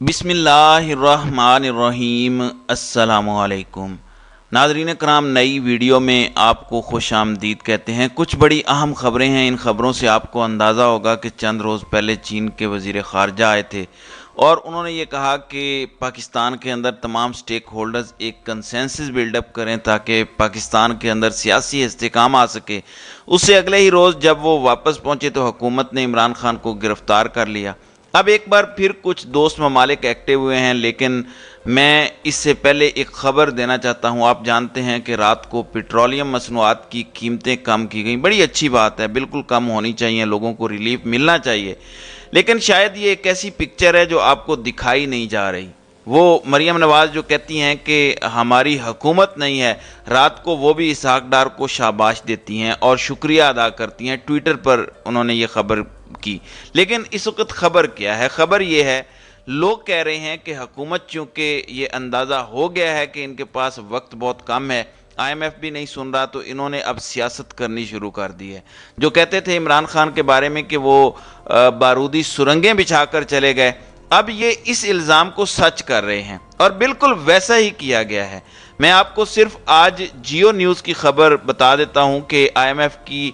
بسم اللہ الرحمن الرحیم۔ السلام علیکم ناظرین کرام، نئی ویڈیو میں آپ کو خوش آمدید کہتے ہیں۔ کچھ بڑی اہم خبریں ہیں، ان خبروں سے آپ کو اندازہ ہوگا کہ چند روز پہلے چین کے وزیر خارجہ آئے تھے اور انہوں نے یہ کہا کہ پاکستان کے اندر تمام سٹیک ہولڈرز ایک کنسنسس بلڈ اپ کریں تاکہ پاکستان کے اندر سیاسی استحکام آ سکے۔ اس سے اگلے ہی روز جب وہ واپس پہنچے تو حکومت نے عمران خان کو گرفتار کر لیا۔ اب ایک بار پھر کچھ دوست ممالک ایکٹیو ہوئے ہیں، لیکن میں اس سے پہلے ایک خبر دینا چاہتا ہوں۔ آپ جانتے ہیں کہ رات کو پیٹرولیم مصنوعات کی قیمتیں کم کی گئیں، بڑی اچھی بات ہے، بالکل کم ہونی چاہیے، لوگوں کو ریلیف ملنا چاہیے، لیکن شاید یہ ایک ایسی پکچر ہے جو آپ کو دکھائی نہیں جا رہی۔ وہ مریم نواز جو کہتی ہیں کہ ہماری حکومت نہیں ہے، رات کو وہ بھی اسحاق ڈار کو شاباش دیتی ہیں اور شکریہ ادا کرتی ہیں، ٹویٹر پر انہوں نے یہ خبر کی۔ لیکن اس وقت خبر کیا ہے؟ خبر یہ ہے، لوگ کہہ رہے ہیں کہ حکومت چونکہ یہ اندازہ ہو گیا ہے کہ ان کے پاس وقت بہت کم ہے، آئی ایم ایف بھی نہیں سن رہا، تو انہوں نے اب سیاست کرنی شروع کر دی ہے۔ جو کہتے تھے عمران خان کے بارے میں کہ وہ بارودی سرنگیں بچھا کر چلے گئے، اب یہ اس الزام کو سچ کر رہے ہیں اور بالکل ویسا ہی کیا گیا ہے۔ میں آپ کو صرف آج جیو نیوز کی خبر بتا دیتا ہوں کہ آئی ایم ایف کی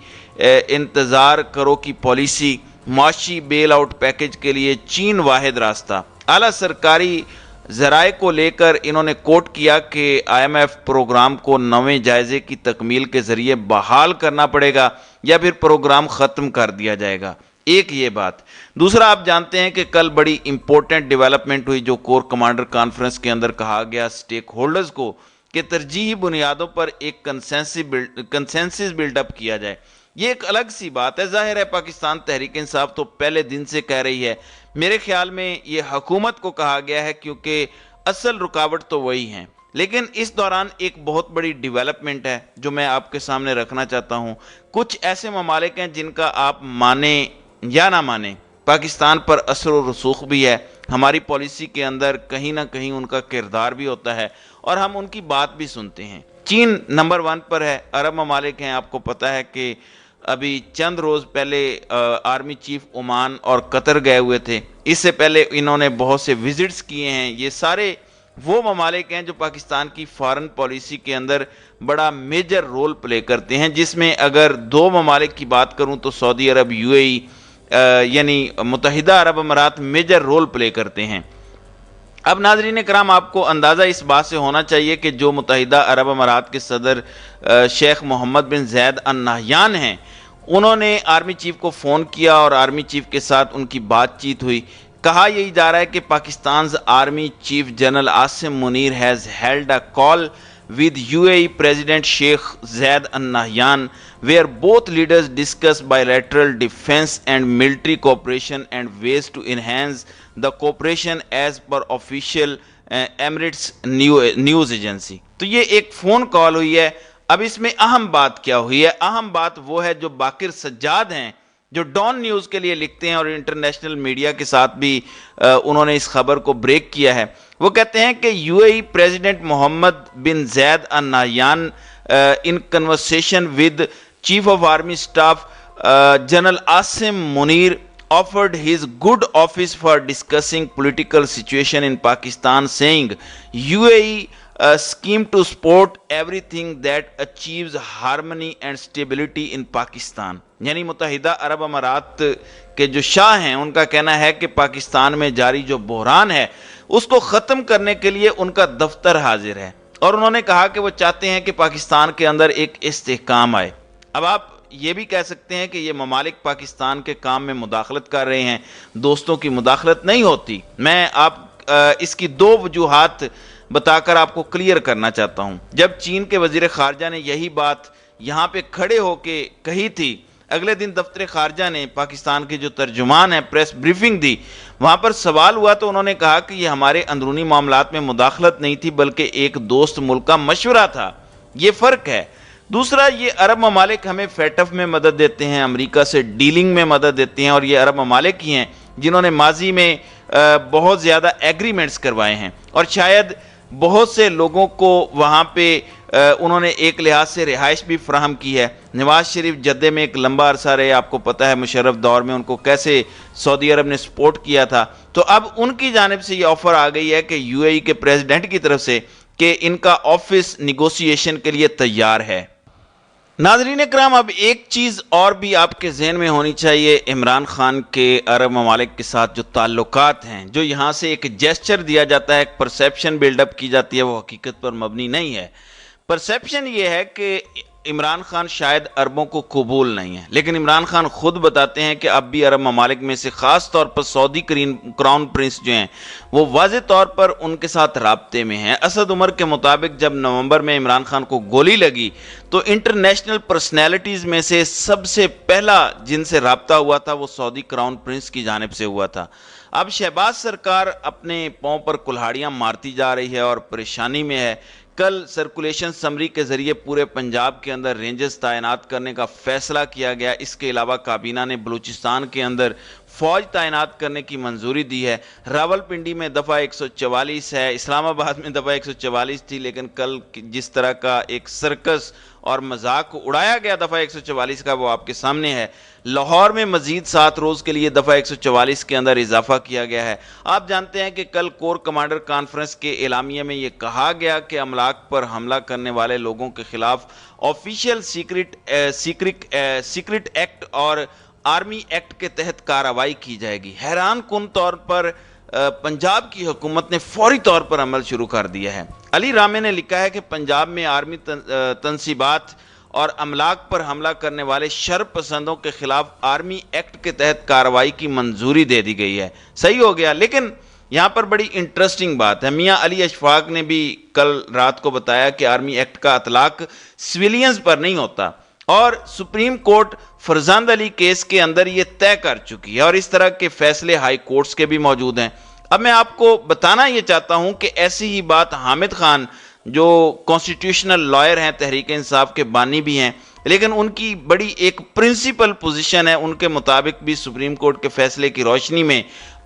انتظار کرو کی پالیسی، معاشی بیل آؤٹ پیکج کے لیے چین واحد راستہ۔ اعلیٰ سرکاری ذرائع کو لے کر انہوں نے کوٹ کیا کہ آئی ایم ایف پروگرام کو نویں جائزے کی تکمیل کے ذریعے بحال کرنا پڑے گا یا پھر پروگرام ختم کر دیا جائے گا۔ ایک یہ بات۔ دوسرا، آپ جانتے ہیں کہ کل بڑی امپورٹنٹ ڈیولپمنٹ ہوئی جو کور کمانڈر کانفرنس کے اندر کہا گیا سٹیک ہولڈرز کو کہ ترجیحی بنیادوں پر ایک کنسنسس بلڈ اپ کیا جائے۔ یہ ایک الگ سی بات ہے، ظاہر ہے پاکستان تحریک انصاف تو پہلے دن سے کہہ رہی ہے، میرے خیال میں یہ حکومت کو کہا گیا ہے کیونکہ اصل رکاوٹ تو وہی ہیں۔ لیکن اس دوران ایک بہت بڑی ڈیولپمنٹ ہے جو میں آپ کے سامنے رکھنا چاہتا ہوں۔ کچھ ایسے ممالک ہیں جن کا آپ مانیں یا نہ مانیں، پاکستان پر اثر و رسوخ بھی ہے، ہماری پالیسی کے اندر کہیں نہ کہیں ان کا کردار بھی ہوتا ہے اور ہم ان کی بات بھی سنتے ہیں۔ چین نمبر 1 پر ہے، عرب ممالک ہیں، آپ کو پتہ ہے کہ ابھی چند روز پہلے آرمی چیف عمان اور قطر گئے ہوئے تھے، اس سے پہلے انہوں نے بہت سے وزٹس کیے ہیں۔ یہ سارے وہ ممالک ہیں جو پاکستان کی فارن پالیسی کے اندر بڑا میجر رول پلے کرتے ہیں، جس میں اگر 2 ممالک کی بات کروں تو سعودی عرب، یو اے ای یعنی متحدہ عرب امارات میجر رول پلے کرتے ہیں۔ اب ناظرین کرام، آپ کو اندازہ اس بات سے ہونا چاہیے کہ جو متحدہ عرب امارات کے صدر شیخ محمد بن زید ال نہیان ہیں، انہوں نے آرمی چیف کو فون کیا اور آرمی چیف کے ساتھ ان کی بات چیت ہوئی۔ کہا یہی جا رہا ہے کہ Pakistan's army chief general Asim Munir has held a call with UAE President Sheikh Zayed Al Nahyan where both leaders discussed bilateral defense and military cooperation and ways to enhance the cooperation as per official Emirates news agency۔ تو یہ ایک phone call ہوئی ہے۔ اب اس میں اہم بات کیا ہوئی ہے؟ اہم بات وہ ہے جو باقر سجاد ہیں، جو ڈان نیوز کے لیے لکھتے ہیں اور انٹرنیشنل میڈیا کے ساتھ بھی انہوں نے اس خبر کو بریک کیا ہے۔ وہ کہتے ہیں کہ you a E president Muhammad bin Zayed Al Nahyan in conversation with chief of army staff general Asim Munir offered his good office for discussing political situation in Pakistan, saying UAE scheme to support everything that achieves harmony and stability in Pakistan۔ یعنی متحدہ عرب امارات کے جو شاہ ہیں، ان کا کہنا ہے کہ پاکستان میں جاری جو بحران ہے اس کو ختم کرنے کے لیے ان کا دفتر حاضر ہے، اور انہوں نے کہا کہ وہ چاہتے ہیں کہ پاکستان کے اندر ایک استحکام آئے۔ اب آپ یہ بھی کہہ سکتے ہیں کہ یہ ممالک پاکستان کے کام میں مداخلت کر رہے ہیں، دوستوں کی مداخلت نہیں ہوتی۔ میں اس کی 2 وجوہات بتا کر آپ کو کلیئر کرنا چاہتا ہوں۔ جب چین کے وزیر خارجہ نے یہی بات یہاں پہ کھڑے ہو کے کہی تھی، اگلے دن دفتر خارجہ نے پاکستان کے جو ترجمان ہیں پریس بریفنگ دی، وہاں پر سوال ہوا تو انہوں نے کہا کہ یہ ہمارے اندرونی معاملات میں مداخلت نہیں تھی بلکہ ایک دوست ملک کا مشورہ تھا۔ یہ فرق ہے۔ دوسرا، یہ عرب ممالک ہمیں فیٹف میں مدد دیتے ہیں، امریکہ سے ڈیلنگ میں مدد دیتے ہیں، اور یہ عرب ممالک ہی ہیں جنہوں نے ماضی میں بہت زیادہ ایگریمنٹس کروائے ہیں، اور شاید بہت سے لوگوں کو وہاں پہ انہوں نے ایک لحاظ سے رہائش بھی فراہم کی ہے۔ نواز شریف جدہ میں ایک لمبا عرصہ رہے، آپ کو پتہ ہے مشرف دور میں ان کو کیسے سعودی عرب نے سپورٹ کیا تھا۔ تو اب ان کی جانب سے یہ آفر آ گئی ہے کہ یو اے ای کے پریزیڈنٹ کی طرف سے کہ ان کا آفس نیگوسیشن کے لیے تیار ہے۔ ناظرین اکرام، اب ایک چیز اور بھی آپ کے ذہن میں ہونی چاہیے، عمران خان کے عرب ممالک کے ساتھ جو تعلقات ہیں، جو یہاں سے ایک جیسچر دیا جاتا ہے، ایک پرسیپشن بلڈ اپ کی جاتی ہے، وہ حقیقت پر مبنی نہیں ہے۔ پرسیپشن یہ ہے کہ عمران خان شاید عربوں کو قبول نہیں ہے، لیکن عمران خان خود بتاتے ہیں کہ اب بھی عرب ممالک میں سے خاص طور پر سعودی کراؤن پرنس جو ہیں وہ واضح طور پر ان کے ساتھ رابطے میں ہیں۔ اسد عمر کے مطابق جب نومبر میں عمران خان کو گولی لگی تو انٹرنیشنل پرسنالٹیز میں سے سب سے پہلا جن سے رابطہ ہوا تھا وہ سعودی کراؤن پرنس کی جانب سے ہوا تھا۔ اب شہباز سرکار اپنے پاؤں پر کلہاڑیاں مارتی جا رہی ہے اور پریشانی میں ہے۔ کل سرکولیشن سمری کے ذریعے پورے پنجاب کے اندر رینجز تعینات کرنے کا فیصلہ کیا گیا۔ اس کے علاوہ کابینہ نے بلوچستان کے اندر فوج تعینات کرنے کی منظوری دی ہے۔ راول پنڈی میں دفعہ 144 ہے، اسلام آباد میں دفعہ 144 تھی، لیکن کل جس طرح کا ایک سرکس اور مذاق اڑایا گیا دفعہ 144 کا وہ آپ کے سامنے ہے۔ لاہور میں مزید 7 روز کے لیے دفعہ 144 کے اندر اضافہ کیا گیا ہے۔ آپ جانتے ہیں کہ کل کور کمانڈر کانفرنس کے اعلامیہ میں یہ کہا گیا کہ املاک پر حملہ کرنے والے لوگوں کے خلاف آفیشیل سیکرٹ ایکٹ اور آرمی ایکٹ کے تحت کارروائی کی جائے گی۔ حیران کن طور پر پنجاب کی حکومت نے فوری طور پر عمل شروع کر دیا ہے۔ علی رامے نے لکھا ہے کہ پنجاب میں آرمی تنصیبات اور املاک پر حملہ کرنے والے شر پسندوں کے خلاف آرمی ایکٹ کے تحت کارروائی کی منظوری دے دی گئی ہے۔ صحیح ہو گیا، لیکن یہاں پر بڑی انٹرسٹنگ بات ہے، میاں علی اشفاق نے بھی کل رات کو بتایا کہ آرمی ایکٹ کا اطلاق سویلینز پر نہیں ہوتا، اور سپریم کورٹ فرزاند علی کیس کے اندر یہ طے کر چکی ہے، اور اس طرح کے فیصلے ہائی کورٹس کے بھی موجود ہیں۔ اب میں آپ کو بتانا یہ چاہتا ہوں کہ ایسی ہی بات حامد خان جو کانسٹیٹیوشنل لائر ہیں، تحریک انصاف کے بانی بھی ہیں، لیکن ان کی بڑی ایک پرنسپل پوزیشن ہے، ان کے مطابق بھی سپریم کورٹ کے فیصلے کی روشنی میں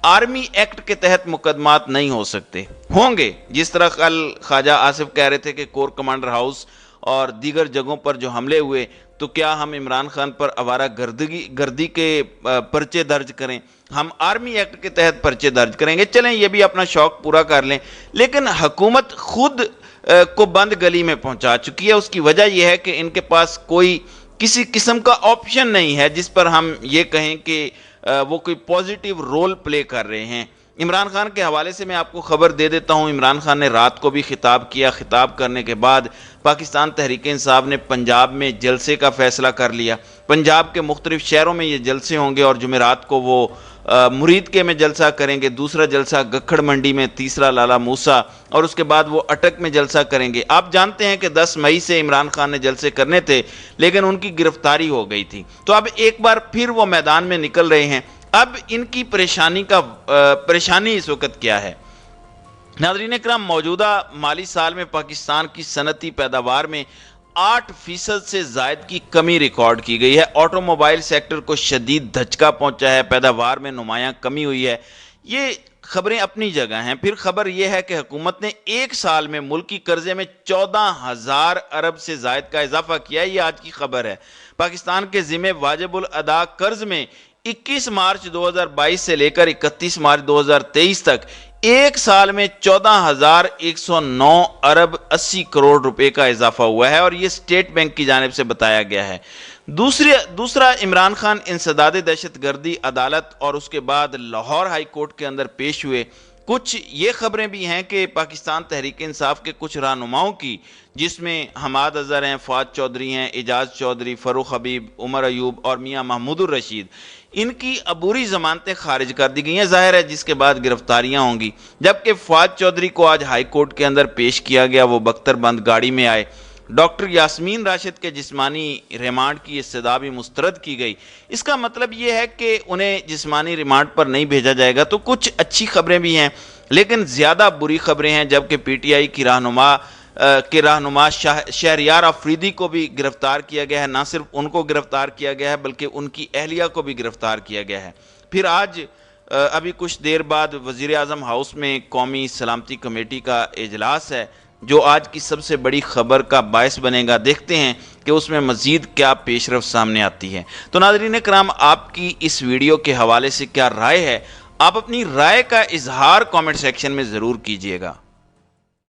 آرمی ایکٹ کے تحت مقدمات نہیں ہو سکتے، ہوں گے۔ جس طرح کل خواجہ آصف کہہ رہے تھے کہ کور کمانڈر ہاؤس اور دیگر جگہوں پر جو حملے ہوئے تو کیا ہم عمران خان پر آوارہ گردی کے پرچے درج کریں؟ ہم آرمی ایکٹ کے تحت پرچے درج کریں گے، چلیں یہ بھی اپنا شوق پورا کر لیں۔ لیکن حکومت خود کو بند گلی میں پہنچا چکی ہے۔ اس کی وجہ یہ ہے کہ ان کے پاس کوئی کسی قسم کا آپشن نہیں ہے جس پر ہم یہ کہیں کہ وہ کوئی پوزیٹیو رول پلے کر رہے ہیں۔ عمران خان کے حوالے سے میں آپ کو خبر دے دیتا ہوں، عمران خان نے رات کو بھی خطاب کیا، خطاب کرنے کے بعد پاکستان تحریک انصاف نے پنجاب میں جلسے کا فیصلہ کر لیا۔ پنجاب کے مختلف شہروں میں یہ جلسے ہوں گے، اور جمعرات کو وہ مرید کے میں جلسہ کریں گے، دوسرا جلسہ گکھڑ منڈی میں، تیسرا لالا موسیٰ، اور اس کے بعد وہ اٹک میں جلسہ کریں گے۔ آپ جانتے ہیں کہ 10 مئی سے عمران خان نے جلسے کرنے تھے، لیکن ان کی گرفتاری ہو گئی تھی، تو اب ایک بار پھر وہ میدان میں نکل رہے ہیں۔ اب ان کی پریشانی اس وقت کیا ہے؟ ناظرین اکرام، موجودہ مالی سال میں پاکستان کی صنعتی پیداوار میں 8% سے زائد کی کمی ریکارڈ کی گئی ہے۔ آٹو موبائل سیکٹر کو شدید دھچکا پہنچا ہے، پیداوار میں نمایاں کمی ہوئی ہے۔ یہ خبریں اپنی جگہ ہیں۔ پھر خبر یہ ہے کہ حکومت نے ایک سال میں ملکی قرضے میں 14,000 ارب سے زائد کا اضافہ کیا ہے، یہ آج کی خبر ہے۔ پاکستان کے ذمہ واجب الادا قرض میں 21 مارچ 2022 سے لے کر 31 مارچ 2023 تک ایک سال میں 14,109 ارب 80 کروڑ روپے کا اضافہ ہوا ہے، اور یہ اسٹیٹ بینک کی جانب سے بتایا گیا ہے۔ دوسرا عمران خان انسداد دہشت گردی عدالت اور اس کے بعد لاہور ہائی کورٹ کے اندر پیش ہوئے۔ کچھ یہ خبریں بھی ہیں کہ پاکستان تحریک انصاف کے کچھ رہنماؤں کی، جس میں حماد اظہر ہیں، فواد چودھری ہیں، اعجاز چودھری، فروخ حبیب، عمر ایوب اور میاں محمود الرشید، ان کی عبوری ضمانتیں خارج کر دی گئی ہیں، ظاہر ہے جس کے بعد گرفتاریاں ہوں گی۔ جبکہ فواد چودھری کو آج ہائی کورٹ کے اندر پیش کیا گیا، وہ بختر بند گاڑی میں آئے۔ ڈاکٹر یاسمین راشد کے جسمانی ریمانڈ کی استدعا بھی مسترد کی گئی۔ اس کا مطلب یہ ہے کہ انہیں جسمانی ریمانڈ پر نہیں بھیجا جائے گا۔ تو کچھ اچھی خبریں بھی ہیں، لیکن زیادہ بری خبریں ہیں، جبکہ پی ٹی آئی کی رہنما شہریار آفریدی کو بھی گرفتار کیا گیا ہے۔ نہ صرف ان کو گرفتار کیا گیا ہے بلکہ ان کی اہلیہ کو بھی گرفتار کیا گیا ہے۔ پھر آج ابھی کچھ دیر بعد وزیر اعظم ہاؤس میں قومی سلامتی کمیٹی کا اجلاس ہے جو آج کی سب سے بڑی خبر کا باعث بنے گا۔ دیکھتے ہیں کہ اس میں مزید کیا پیش رفت سامنے آتی ہے۔ تو ناظرین کرام، آپ کی اس ویڈیو کے حوالے سے کیا رائے ہے؟ آپ اپنی رائے کا اظہار کامنٹ سیکشن میں ضرور کیجئے گا۔